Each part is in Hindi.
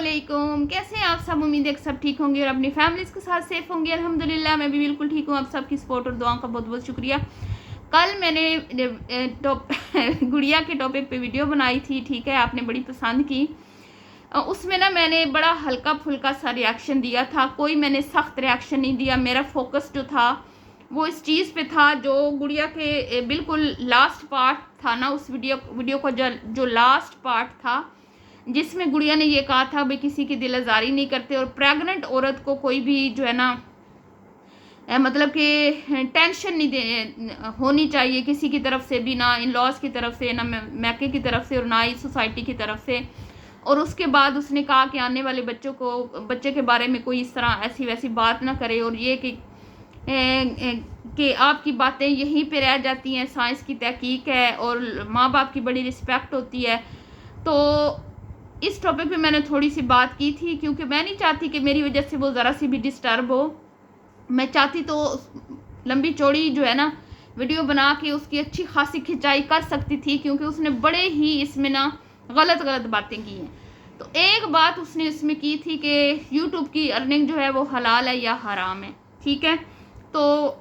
अस्सलामुअलैकुम। कैसे हैं आप सब? उम्मीद है कि सब ठीक होंगे और अपनी फैमिलीज के साथ सेफ होंगे। अल्हम्दुलिल्लाह मैं भी बिल्कुल ठीक हूँ। आप सबकी सपोर्ट और दुआओं का बहुत बहुत शुक्रिया। कल मैंने गुड़िया के टॉपिक पे वीडियो बनाई थी, ठीक है, आपने बड़ी पसंद की। उसमें ना मैंने बड़ा हल्का फुल्का सा रिएक्शन दिया था, कोई मैंने सख्त रिएक्शन नहीं दिया। मेरा फोकस जो था वो इस चीज़ पे था जो गुड़िया के बिल्कुल लास्ट पार्ट था ना, उस वीडियो का जो लास्ट पार्ट था जिसमें गुड़िया ने ये कहा था भाई किसी की दिल आज़ारी नहीं करते और प्रेग्नेंट औरत को कोई भी जो है ना मतलब कि टेंशन नहीं दे होनी चाहिए किसी की तरफ से भी, ना इन लॉज की तरफ से, ना मैके की तरफ से और ना ही सोसाइटी की तरफ से। और उसके बाद उसने कहा कि आने वाले बच्चे के बारे में कोई इस तरह ऐसी वैसी बात ना करे और ये कि आपकी बातें यहीं पे रह जाती हैं, साइंस की तहकीक है और माँ बाप की बड़ी रिस्पेक्ट होती है। तो इस टॉपिक पे मैंने थोड़ी सी बात की थी क्योंकि मैं नहीं चाहती कि मेरी वजह से वो ज़रा सी भी डिस्टर्ब हो। मैं चाहती तो लंबी चौड़ी जो है ना वीडियो बना के उसकी अच्छी खासी खिंचाई कर सकती थी क्योंकि उसने बड़े ही इसमें ना गलत बातें की हैं। तो एक बात उसने इसमें की थी कि यूट्यूब की अर्निंग जो है वो हलाल है या हराम है, ठीक है। तो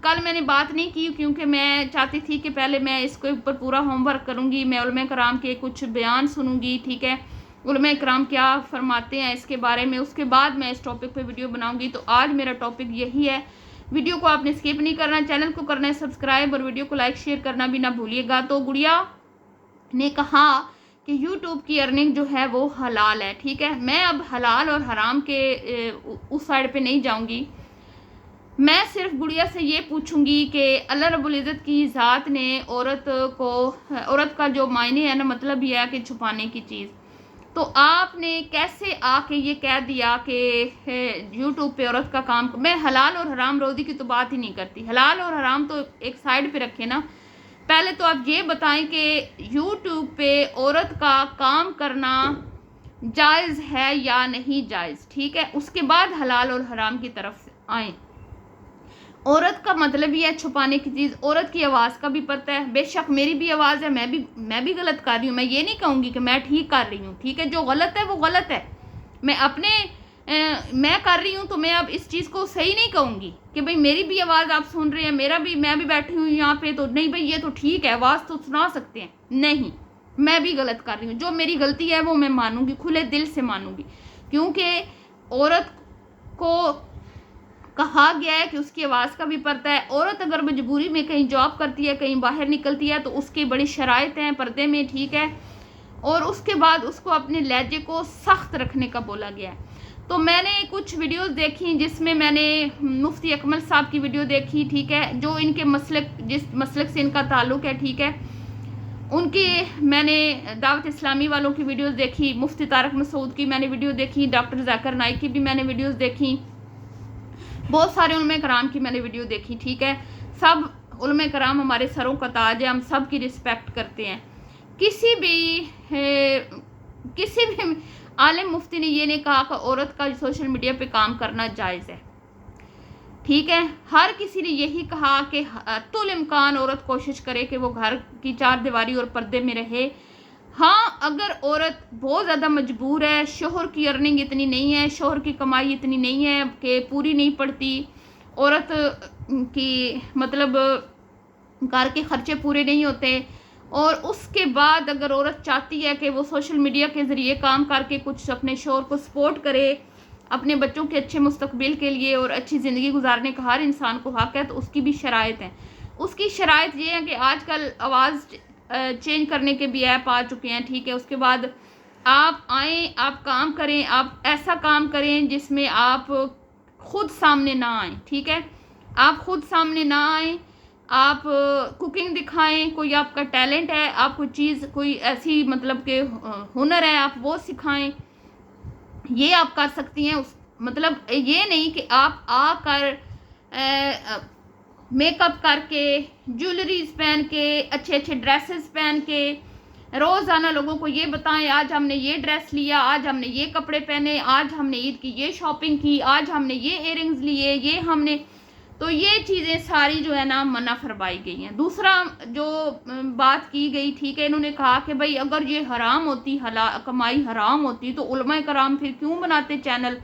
कल मैंने बात नहीं की क्योंकि मैं चाहती थी कि पहले मैं इसके ऊपर पूरा होमवर्क करूँगी, मैं उलमा कराम के कुछ बयान सुनूंगी, ठीक है, उलमा कराम क्या फरमाते हैं इसके बारे में, उसके बाद मैं इस टॉपिक पे वीडियो बनाऊंगी। तो आज मेरा टॉपिक यही है। वीडियो को आपने स्किप नहीं करना, चैनल को करना है सब्सक्राइब और वीडियो को लाइक शेयर करना भी ना भूलिएगा। तो गुड़िया ने कहा कि यूट्यूब की अर्निंग जो है वो हलाल है, ठीक है। मैं अब हलाल और हराम के उस साइड पे नहीं जाऊंगी। मैं सिर्फ गुड़िया से ये पूछूंगी कि अल्लाह रब्बुल इज़्ज़त की ज़ात ने औरत का जो मायने है ना, मतलब ये है कि छुपाने की चीज़। तो आपने कैसे आके ये कह दिया कि यूट्यूब पे औरत का काम। मैं हलाल और हराम रोज़ी की तो बात ही नहीं करती, हलाल और हराम तो एक साइड पे रखे ना। पहले तो आप ये बताएं कि यूट्यूब पे औरत का काम करना जायज़ है या नहीं जायज़, ठीक है। उसके बाद हलाल और हराम की तरफ आए। औरत का मतलब ही है छुपाने की चीज़। औरत की आवाज़ का भी पता है, बेशक मेरी भी आवाज़ है, मैं भी गलत कर रही हूँ। मैं ये नहीं कहूँगी कि मैं ठीक कर रही हूँ, ठीक है। जो गलत है वो गलत है। मैं कर रही हूँ तो मैं अब इस चीज़ को सही नहीं कहूँगी कि भाई मेरी भी आवाज़ आप सुन रहे हैं, मैं भी बैठी हूँ यहाँ पे तो नहीं भाई ये तो ठीक है, आवाज़ तो सुना सकते हैं। नहीं, मैं भी गलत कर रही हूँ। जो मेरी गलती है वो मैं मानूंगी, खुले दिल से मानूंगी, क्योंकि औरत को कहा गया है कि उसकी आवाज़ का भी पता है। औरत अगर मजबूरी में कहीं जॉब करती है, कहीं बाहर निकलती है तो उसकी बड़ी शराइत हैं पर्दे में, ठीक है। और उसके बाद उसको अपने लहजे को सख्त रखने का बोला गया है। तो मैंने कुछ वीडियोस देखी जिसमें मैंने मुफ्ती अकमल साहब की वीडियो देखी, ठीक है, जो इनके जिस मसलक से इनका ताल्लुक़ है, ठीक है, उनकी मैंने दावत इस्लामी वालों की वीडियोस देखी, मुफ्ती तारक मसूद की मैंने वीडियो देखी, डॉक्टर जाकिर नाइक की भी मैंने वीडियोस देखी, बहुत सारे उलमा कराम की मैंने वीडियो देखी, ठीक है। सब उलमा कराम हमारे सरों का ताज है, हम सब की रिस्पेक्ट करते हैं। किसी भी आलिम मुफ्ती ने ये नहीं कहा कि औरत का सोशल मीडिया पे काम करना जायज़ है, ठीक है। हर किसी ने यही कहा कि तुल इम्कान औरत कोशिश करे कि वो घर की चार दीवारी और पर्दे में रहे। हाँ, अगर औरत बहुत ज़्यादा मजबूर है, शोहर की अर्निंग इतनी नहीं है, शोहर की कमाई इतनी नहीं है कि पूरी नहीं पड़ती औरत की, मतलब घर के खर्चे पूरे नहीं होते, और उसके बाद अगर औरत चाहती है कि वो सोशल मीडिया के ज़रिए काम करके कुछ अपने शोहर को सपोर्ट करे, अपने बच्चों के अच्छे मुस्तकबिल के लिए और अच्छी ज़िंदगी गुजारने का हर इंसान को हक़ है, तो उसकी भी शराइत है। उसकी शराइत ये है कि आजकल आवाज़ चेंज करने के भी ऐप आ चुके हैं, ठीक है। उसके बाद आप आएँ, आप काम करें, आप ऐसा काम करें जिसमें आप खुद सामने ना आएँ, ठीक है। आप खुद सामने ना आएँ, आप कुकिंग दिखाएं, कोई आपका टैलेंट है, आप कोई ऐसी मतलब कि हुनर है, आप वो सिखाएं, ये आप कर सकती हैं। मतलब ये नहीं कि आप आकर मेकअप करके, ज्वेलरीज पहन के, अच्छे अच्छे ड्रेसेस पहन के रोज़ाना लोगों को ये बताएं आज हमने ये ड्रेस लिया, आज हमने ये कपड़े पहने, आज हमने ईद की ये शॉपिंग की, आज हमने ये इयररिंग्स लिए, ये हमने। तो ये चीज़ें सारी जो है ना मना फरमाई गई हैं। दूसरा जो बात की गई, ठीक है, इन्होंने कहा कि भाई अगर ये हराम होती, कमाई हराम होती तो उलमा कराम फिर क्यों बनाते चैनल।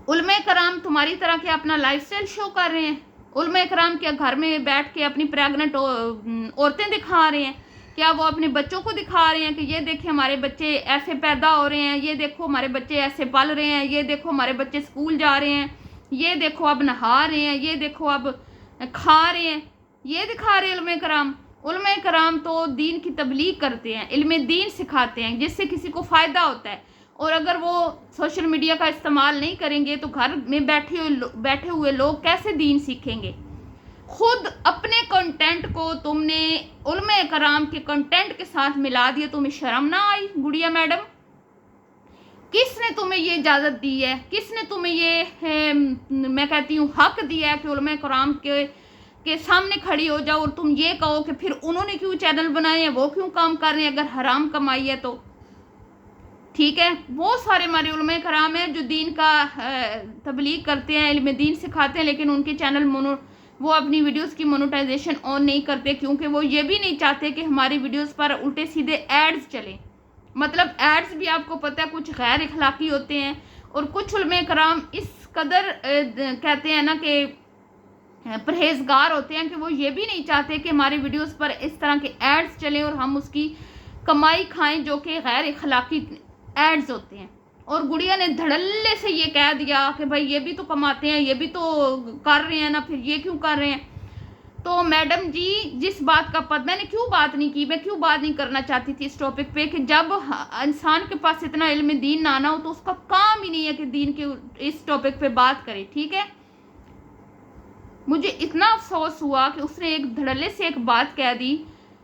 उलमा कराम तुम्हारी तरह के अपना लाइफस्टाइल शो कर रहे हैं? उलमा कराम क्या घर में बैठ के अपनी प्रेगनेंट औरतें दिखा रहे हैं? क्या वो अपने बच्चों को दिखा रहे हैं कि ये देखिए हमारे बच्चे ऐसे पैदा हो रहे हैं, ये देखो हमारे बच्चे ऐसे पल रहे हैं, ये देखो हमारे बच्चे स्कूल जा रहे हैं, ये देखो अब नहा रहे हैं, ये देखो अब खा रहे हैं, ये दिखा रहे हैं उलमा कराम? उलमा कराम तो दीन की तबलीग करते हैं, इल्म दीन सिखाते हैं जिससे किसी को फ़ायदा होता है। और अगर वो सोशल मीडिया का इस्तेमाल नहीं करेंगे तो घर में बैठे हुए लोग कैसे दीन सीखेंगे? खुद अपने कंटेंट को तुमने उलमा कराम के कंटेंट के साथ मिला दिया, तुम्हें शर्म ना आई गुड़िया मैडम? किसने तुम्हें ये इजाज़त दी है? किसने तुम्हें ये मैं कहती हूँ हक दिया है कि उलमा कराम के सामने खड़ी हो जाओ और तुम ये कहो कि फिर उन्होंने क्यों चैनल बनाए हैं, वो क्यों काम कर रहे हैं अगर हराम कमाई है तो? ठीक है, बहुत सारे हमारे उलमा कराम हैं जो दीन का तबलीग करते हैं, इल्म दीन सिखाते हैं, लेकिन उनके चैनल वो अपनी वीडियोस की मोनेटाइजेशन ऑन नहीं करते, क्योंकि वो ये भी नहीं चाहते कि हमारी वीडियोस पर उल्टे सीधे एड्स चलें। मतलब एड्स भी आपको पता है कुछ गैर इखलाकी होते हैं, और कुछ उलमा कराम इस कदर कहते हैं ना कि परहेजगार होते हैं कि वो ये भी नहीं चाहते कि हमारी वीडियोस पर इस तरह के एड्स चलें और हम उसकी कमाई खाएं जो कि गैर इखलाकी एड्स होते हैं। और गुड़िया ने धड़ल्ले से ये कह दिया कि भाई ये भी तो कमाते हैं, ये भी तो कर रहे हैं ना, फिर ये क्यों कर रहे हैं? तो मैडम जी, जिस बात का पता, मैंने क्यों बात नहीं की, मैं क्यों बात नहीं करना चाहती थी इस टॉपिक पे कि जब इंसान के पास इतना इल्म दीन ना आना हो तो उसका काम ही नहीं है कि दीन के इस टॉपिक पे बात करे। ठीक है, मुझे इतना अफसोस हुआ कि उसने एक धड़ल्ले से एक बात कह दी।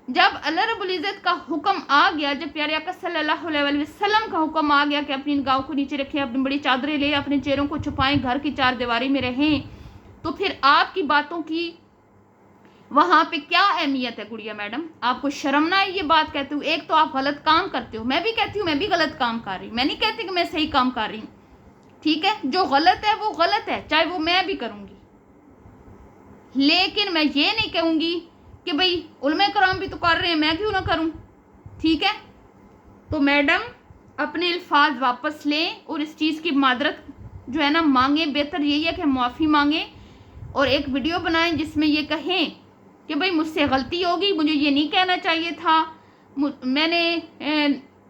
जब अल्लाह रब्बुल इज़्ज़त का हुक्म आ गया, जब प्यारे आका सल्लल्लाहु अलैहि वसल्लम का हुक्म आ गया कि अपनी निगाहों को नीचे रखें, अपनी बड़ी चादरें ले, अपने चेहरों को छुपाएं, घर की चार दीवारी में रहें, तो फिर आपकी बातों की वहाँ पे क्या अहमियत है गुड़िया मैडम? आपको शर्म ना आई ये बात कहते हो? एक तो आप गलत काम करते हो, मैं भी कहती हूँ मैं भी गलत काम कर रही हूँ, मैं नहीं कहती कि मैं सही काम कर रही हूँ। ठीक है, जो गलत है वो गलत है, चाहे वो मैं भी करूँगी, लेकिन मैं ये नहीं कहूँगी कि भाई उलमा कराम भी तो कर रहे हैं, मैं क्यों ना करूं। ठीक है, तो मैडम अपने अल्फाज वापस लें और इस चीज़ की मादरत जो है ना मांगे। बेहतर यही है कि माफ़ी मांगें और एक वीडियो बनाएं जिसमें ये कहें कि भाई मुझसे गलती होगी, मुझे ये नहीं कहना चाहिए था, मैंने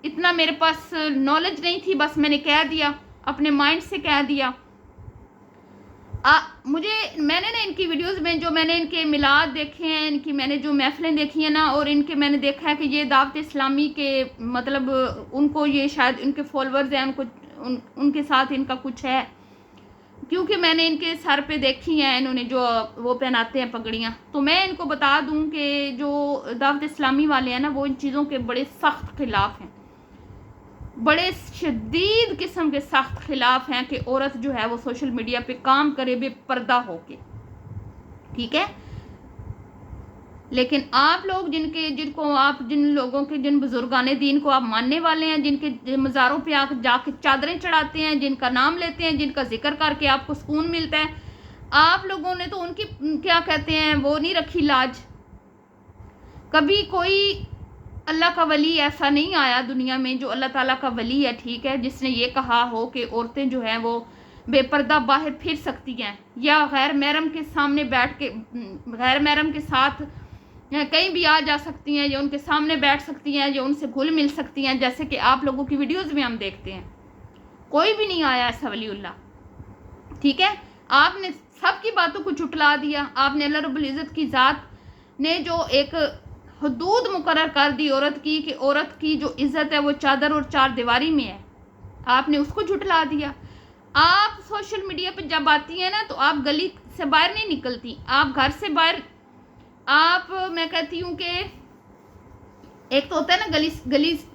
इतना मेरे पास नॉलेज नहीं थी, बस मैंने कह दिया, अपने माइंड से कह दिया। मैंने ना इनकी वीडियोस में जो मैंने इनके मिलाद देखे हैं, इनकी मैंने जो महफिलें देखी हैं ना, और इनके मैंने देखा है कि ये दावत इस्लामी के मतलब उनको ये शायद इनके फॉलोअर्स हैं, उनके साथ इनका कुछ है, क्योंकि मैंने इनके सर पे देखी हैं इन्होंने जो वो पहनाते हैं पगड़ियाँ। तो मैं इनको बता दूं कि जो दावत इस्लामी वाले हैं ना, वो इन चीज़ों के बड़े सख्त खिलाफ हैं, बड़े शदीद किस्म के सख्त खिलाफ हैं कि औरत जो है वो सोशल मीडिया पे काम करे बेपर्दा होके। ठीक है, लेकिन आप लोग जिन लोगों के जिन बुजुर्गाने दीन को आप मानने वाले हैं, जिनके मज़ारों पे आप जाके चादरें चढ़ाते हैं, जिनका नाम लेते हैं, जिनका जिक्र करके आपको सुकून मिलता है, आप लोगों ने तो उनकी क्या कहते हैं वो नहीं रखी लाज। कभी कोई अल्लाह का वली ऐसा नहीं आया दुनिया में जो अल्लाह ताला का वली है, ठीक है, जिसने ये कहा हो कि औरतें जो हैं वो बेपर्दा बाहर फिर सकती हैं या गैर महरम के सामने बैठ के गैर महरम के साथ कहीं भी आ जा सकती हैं, या उनके सामने बैठ सकती हैं, या उनसे घुल मिल सकती हैं, जैसे कि आप लोगों की वीडियोस में हम देखते हैं। कोई भी नहीं आया ऐसा वलीउल्लाह। ठीक है, आपने सबकी बातों को झुटला दिया। आपने अल्लाह रब्बुल इज़्ज़त की ज़ात ने जो एक हदूद मुकर्रर कर दी औरत की कि औरत की जो इज़्ज़त है वो चादर और चार दीवारी में है, आपने उसको झुटला दिया। आप सोशल मीडिया पर जब आती हैं ना तो आप गली से बाहर नहीं निकलती, आप घर से बाहर आप मैं कहती हूँ कि एक तो होता है ना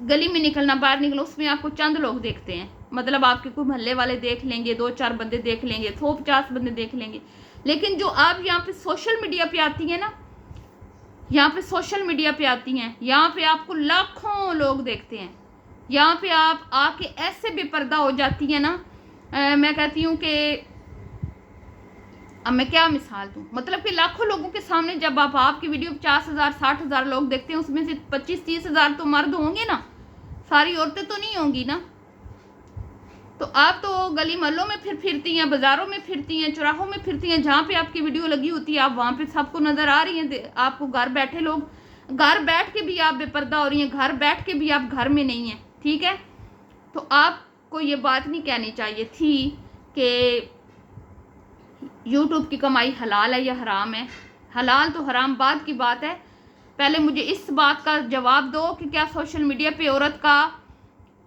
गली में निकलना, बाहर निकलो, उसमें आपको चंद लोग देखते हैं, मतलब आपके कोई मोहल्ले वाले देख लेंगे, 2-4 बंदे देख लेंगे, 150 बंदे देख लेंगे। लेकिन जो आप यहाँ पे सोशल मीडिया पे आती हैं ना, यहाँ पे सोशल मीडिया पे आती हैं, यहाँ पे आपको लाखों लोग देखते हैं, यहाँ पे आप आके ऐसे बेपर्दा हो जाती हैं ना, मैं कहती हूँ कि अब मैं क्या मिसाल दूँ, मतलब कि लाखों लोगों के सामने जब आपकी वीडियो 50,000 60,000 लोग देखते हैं, उसमें से 25-30,000 तो मर्द होंगे ना, सारी औरतें तो नहीं होंगी ना। तो आप तो गली मोहल्लों में फिरती हैं, बाज़ारों में फिरती हैं, चौराहों में फिरती हैं, जहाँ पे आपकी वीडियो लगी होती है आप वहाँ पे सबको नज़र आ रही हैं। आपको घर बैठे लोग, घर बैठ के भी आप बेपर्दा हो रही हैं, घर बैठ के भी आप घर में नहीं हैं, ठीक है। तो आपको ये बात नहीं कहनी चाहिए थी कि यूट्यूब की कमाई हलाल है या हराम है। हलाल तो हराम बाद की बात है, पहले मुझे इस बात का जवाब दो कि क्या सोशल मीडिया पे औरत का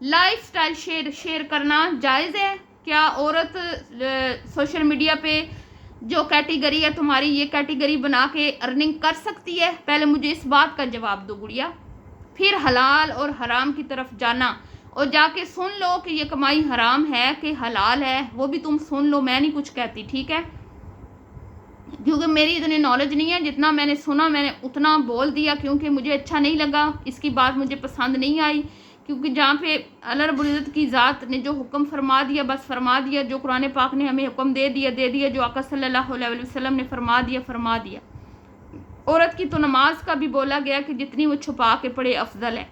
लाइफस्टाइल शेयर करना जायज़ है? क्या औरत सोशल मीडिया पे जो कैटेगरी है तुम्हारी, ये कैटेगरी बना के अर्निंग कर सकती है? पहले मुझे इस बात का जवाब दो गुड़िया, फिर हलाल और हराम की तरफ जाना। और जाके सुन लो कि ये कमाई हराम है कि हलाल है, वो भी तुम सुन लो, मैं नहीं कुछ कहती, ठीक है। क्योंकि मेरी इतनी नॉलेज नहीं है, जितना मैंने सुना मैंने उतना बोल दिया, क्योंकि मुझे अच्छा नहीं लगा, इसकी बात मुझे पसंद नहीं आई। क्योंकि जहाँ पे अल्लाह रब्बुल इज़्ज़त की ज़ात ने जो हुक्म फरमा दिया बस फरमा दिया, जो कुरान पाक ने हमें हुक्म दे दिया, जो आका सल्लल्लाहु अलैहि वसल्लम ने फरमा दिया। औरत की तो नमाज का भी बोला गया कि जितनी वो छुपा के पढ़े अफजल है।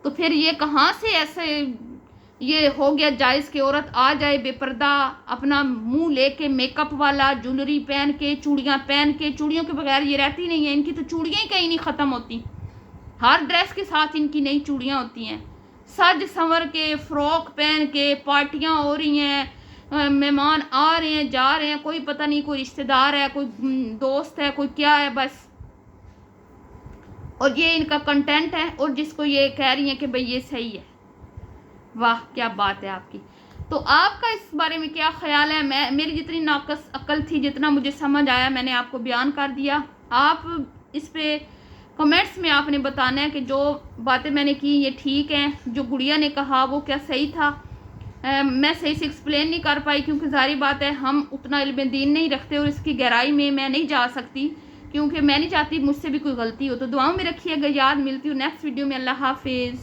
तो फिर ये कहाँ से ऐसे ये हो गया जायज़ कि औरत आ जाए बेपर्दा, अपना मुंह लेके मेकअप वाला, ज्वेलरी पहन के, चूड़ियाँ पहन के, चूड़ियों के बगैर ये रहती नहीं है, इनकी तो चूड़ियाँ ही कहीं नहीं ख़त्म होती, हर ड्रेस के साथ इनकी नई चूड़ियाँ होती हैं। सज संवर के, फ्रॉक पहन के पार्टियाँ हो रही हैं, मेहमान आ रहे हैं जा रहे हैं, कोई पता नहीं, कोई रिश्तेदार है, कोई दोस्त है, कोई क्या है बस। और ये इनका कंटेंट है, और जिसको ये कह रही हैं कि भाई ये सही है। वाह क्या बात है आपकी। तो आपका इस बारे में क्या ख्याल है? मेरी जितनी नाकस अक्ल थी, जितना मुझे समझ आया, मैंने आपको बयान कर दिया। आप इस पे कमेंट्स में आपने बताना है कि जो बातें मैंने की ये ठीक हैं, जो गुड़िया ने कहा वो क्या सही था। मैं सही से एक्सप्लेन नहीं कर पाई, क्योंकि जारी बात है हम उतना इल्म दीन नहीं रखते, और इसकी गहराई में मैं नहीं जा सकती, क्योंकि मैं नहीं चाहती मुझसे भी कोई गलती हो। तो दुआओं में रखिएगा याद, मिलती हूँ नेक्स्ट वीडियो में। अल्लाह हाफिज़।